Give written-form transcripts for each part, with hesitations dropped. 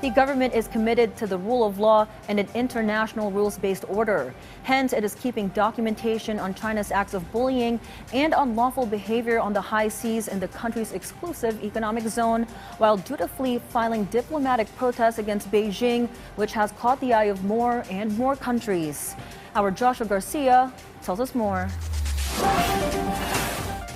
The government is committed to the rule of law and an international rules-based order. Hence, it is keeping documentation on China's acts of bullying and unlawful behavior on the high seas in the country's exclusive economic zone, while dutifully filing diplomatic protests against Beijing, which has caught the eye of more and more countries. Our Joshua Garcia tells us more.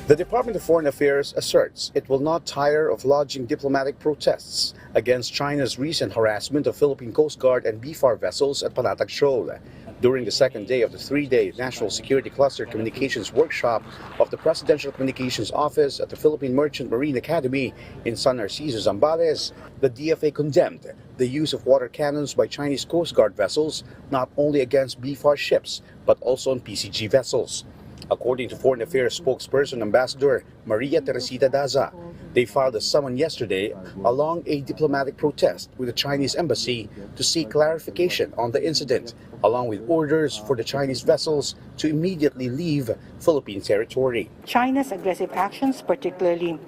The Department of Foreign Affairs asserts it will not tire of lodging diplomatic protests against China's recent harassment of Philippine Coast Guard and BFAR vessels at Panatag Shoal. During the second day of the three-day National Security Cluster Communications Workshop of the Presidential Communications Office at the Philippine Merchant Marine Academy in San Narciso, Zambales, the DFA condemned the use of water cannons by Chinese Coast Guard vessels not only against BFAR ships but also on PCG vessels. According to Foreign Affairs spokesperson Ambassador Maria Teresita Daza, they filed a summons yesterday along a diplomatic protest with the Chinese embassy to seek clarification on the incident, along with orders for the Chinese vessels to immediately leave Philippine territory. China's aggressive actions, particularly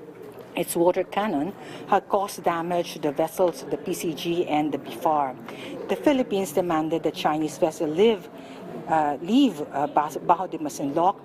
its water cannon, have caused damage to the vessels, the PCG and the BFAR. The Philippines demanded the Chinese vessel leave Bajo de Masinloc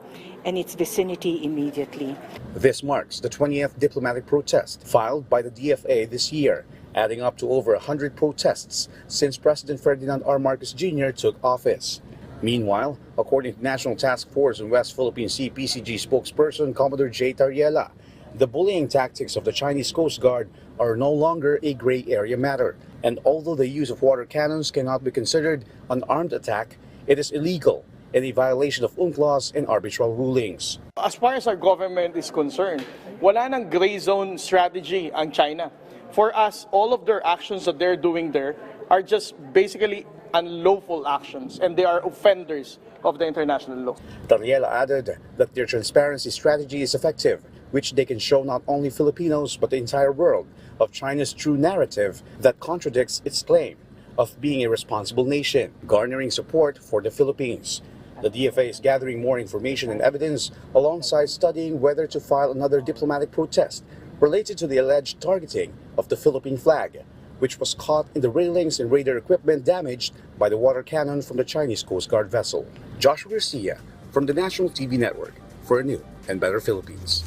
and its vicinity immediately. This marks the 20th diplomatic protest filed by the DFA this year, adding up to over 100 protests since President Ferdinand R. Marcos Jr. took office. Meanwhile, according to National Task Force in West Philippine Sea PCG spokesperson Commodore J. Tariela, the bullying tactics of the Chinese Coast Guard are no longer a gray area matter, and although the use of water cannons cannot be considered an armed attack, it is illegal and a violation of UNCLOS and arbitral rulings. As far as our government is concerned, wala nang gray zone strategy ang China. For us, all of their actions that they're doing there are just basically unlawful actions, and they are offenders of the international law. Tariela added that their transparency strategy is effective, which they can show not only Filipinos but the entire world of China's true narrative that contradicts its claim of being a responsible nation, garnering support for the Philippines. The DFA is gathering more information and evidence alongside studying whether to file another diplomatic protest related to the alleged targeting of the Philippine flag, which was caught in the railings and radar equipment damaged by the water cannon from the Chinese Coast Guard vessel. Joshua Garcia from the National TV Network for a new and better Philippines.